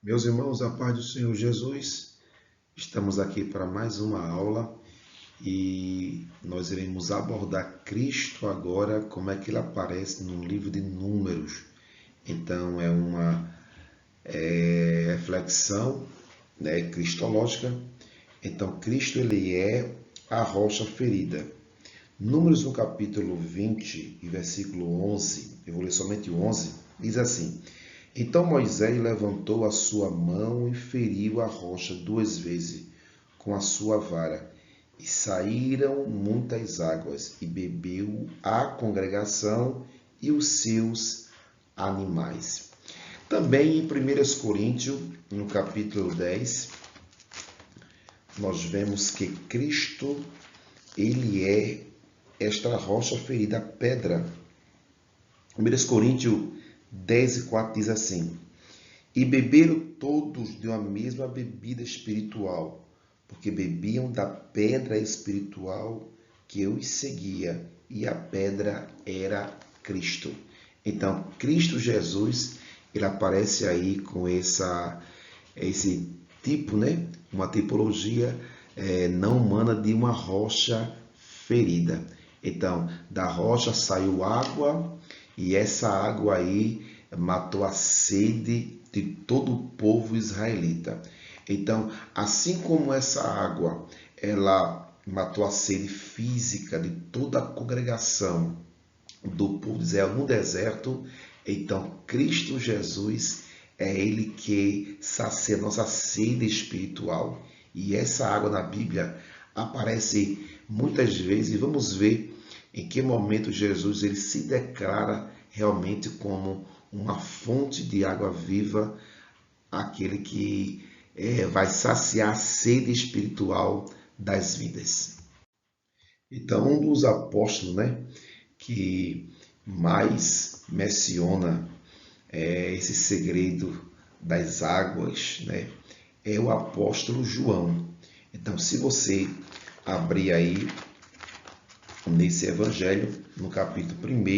Meus irmãos, a paz do Senhor Jesus, estamos aqui para mais uma aula e nós iremos abordar Cristo agora, como é que ele aparece no livro de Números. Então, é uma reflexão, cristológica. Então, Cristo ele é a rocha ferida. Números no capítulo 20 e versículo 11, eu vou ler somente o 11, diz assim: Então Moisés levantou a sua mão e feriu a rocha 2 vezes com a sua vara, e saíram muitas águas, e bebeu a congregação e os seus animais. Também em 1 Coríntios, no capítulo 10, nós vemos que Cristo, ele é esta rocha ferida, pedra. 1 Coríntios 10 e 4 diz assim: E beberam todos de uma mesma bebida espiritual, porque bebiam da pedra espiritual que os seguia, e a pedra era Cristo. Então, Cristo Jesus, ele aparece aí com esse tipo, uma tipologia não humana de uma rocha ferida. Então, da rocha saiu água, e essa água aí matou a sede de todo o povo israelita. Então, assim como essa água, ela matou a sede física de toda a congregação do povo de Israel no deserto, então Cristo Jesus é ele que sacia nossa sede espiritual. E essa água na Bíblia aparece muitas vezes, e vamos ver em que momento Jesus ele se declara realmente como uma fonte de água viva, aquele que vai saciar a sede espiritual das vidas. Então, um dos apóstolos, que mais menciona esse segredo das águas, é o apóstolo João. Então, se você abrir aí nesse evangelho, no capítulo 1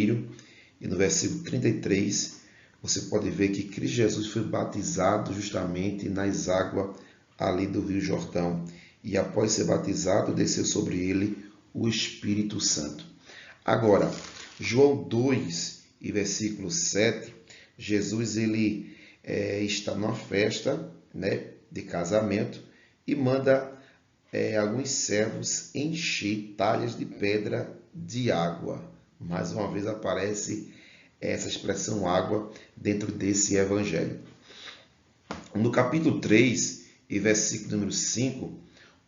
e no versículo 33, você pode ver que Cristo Jesus foi batizado justamente nas águas ali do Rio Jordão. E após ser batizado, desceu sobre ele o Espírito Santo. Agora, João 2 e versículo 7, Jesus ele está numa festa, de casamento, e manda alguns servos encher talhas de pedra de água. Mais uma vez aparece essa expressão água dentro desse evangelho. No capítulo 3 e versículo número 5,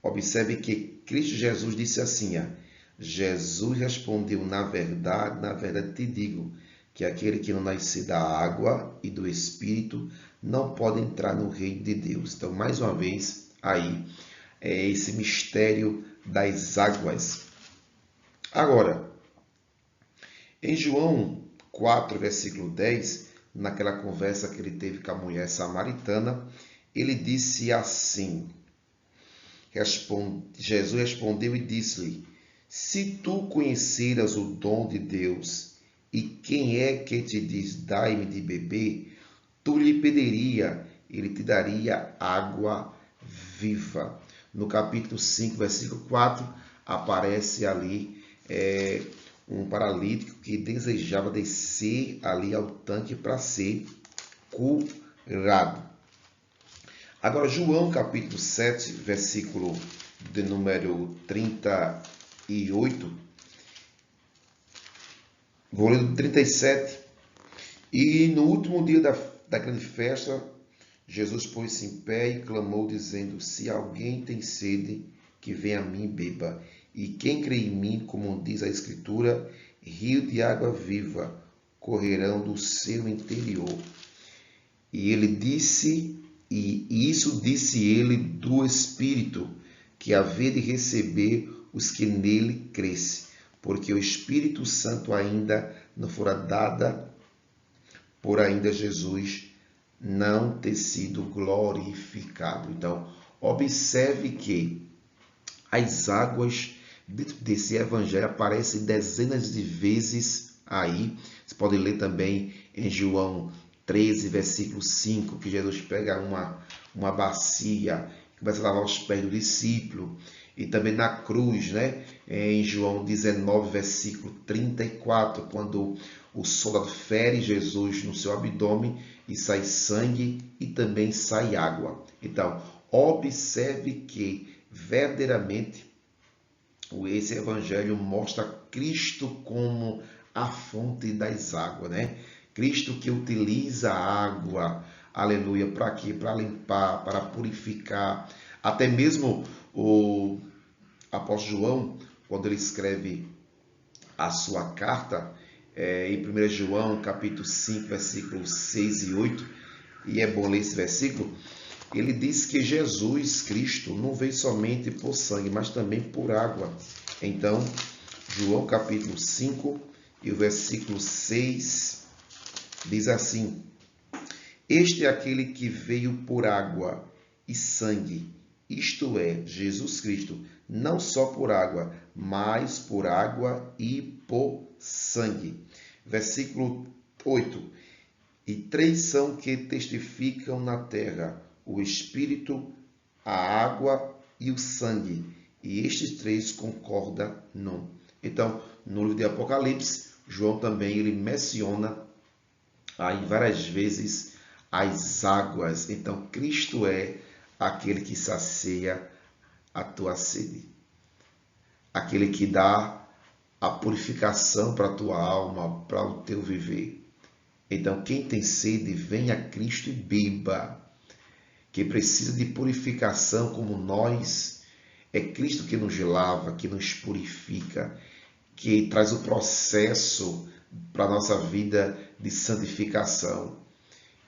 observe que Cristo Jesus disse assim: Jesus respondeu, na verdade te digo, que aquele que não nascer da água e do Espírito não pode entrar no reino de Deus. Então, mais uma vez, aí, é esse mistério das águas. Agora, em João 4, versículo 10, naquela conversa que ele teve com a mulher samaritana, ele disse assim, Jesus respondeu e disse-lhe: Se tu conheceras o dom de Deus, e quem é que te diz, dai-me de beber, tu lhe pediria, ele te daria água viva. No capítulo 5, versículo 4, aparece ali um paralítico que desejava descer ali ao tanque para ser curado. Agora, João capítulo 7, versículo de número 38, vou ler do 37. E no último dia da grande festa, Jesus pôs-se em pé e clamou, dizendo: Se alguém tem sede, que venha a mim e beba. E quem crê em mim, como diz a Escritura, rio de água viva correrão do seu interior. E ele disse, e isso disse ele do Espírito, que havia de receber os que nele crescem, porque o Espírito Santo ainda não fora dada, por ainda Jesus não ter sido glorificado. Então, observe que as águas dentro desse evangelho aparecem dezenas de vezes aí. Você pode ler também em João 13, versículo 5, que Jesus pega uma bacia, começa a lavar os pés do discípulo. E também na cruz, né? Em João 19, versículo 34, quando o soldado fere Jesus no seu abdômen e sai sangue e também sai água. Então, observe que verdadeiramente esse evangelho mostra Cristo como a fonte das águas, né? Cristo que utiliza a água, aleluia, para quê? Para limpar, para purificar. Até mesmo o apóstolo João, quando ele escreve a sua carta, em 1 João, capítulo 5, versículos 6 e 8, e é bom ler esse versículo, ele diz que Jesus Cristo não veio somente por sangue, mas também por água. Então, João capítulo 5 e o versículo 6 diz assim: Este é aquele que veio por água e sangue, isto é, Jesus Cristo, não só por água, mas por água e por sangue. Versículo 8. E três são que testificam na terra: o Espírito, a água e o sangue. E estes três concordam num. Então, no livro de Apocalipse, João também ele menciona aí várias vezes as águas. Então, Cristo é aquele que sacia a tua sede, aquele que dá a purificação para a tua alma, para o teu viver. Então, quem tem sede, venha a Cristo e beba. Quem precisa de purificação como nós, é Cristo que nos lava, que nos purifica, que traz o processo para a nossa vida de santificação.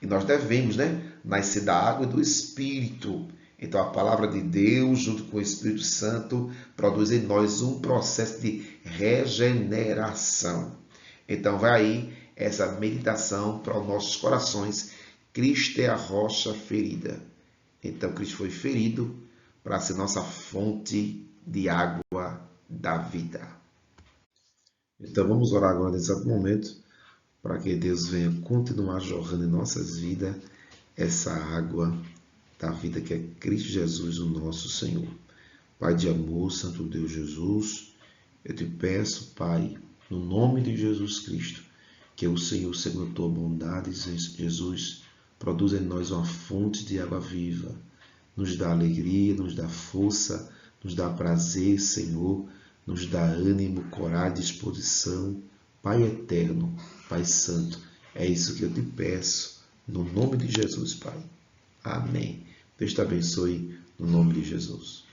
E nós devemos, nascer da água e do Espírito. Então, a palavra de Deus, junto com o Espírito Santo, produz em nós um processo de regeneração. Então, vai aí essa meditação para os nossos corações. Cristo é a rocha ferida. Então, Cristo foi ferido para ser nossa fonte de água da vida. Então, vamos orar agora nesse exato momento para que Deus venha continuar jorrando em nossas vidas essa água da vida que é Cristo Jesus, o nosso Senhor. Pai de amor, Santo Deus Jesus, eu te peço, Pai, no nome de Jesus Cristo, que o Senhor, segundo a tua bondade, Jesus, produza em nós uma fonte de água viva, nos dá alegria, nos dá força, nos dá prazer, Senhor, nos dá ânimo, coragem, disposição. Pai eterno, Pai santo, é isso que eu te peço, no nome de Jesus, Pai. Amém. Deus te abençoe, no nome de Jesus.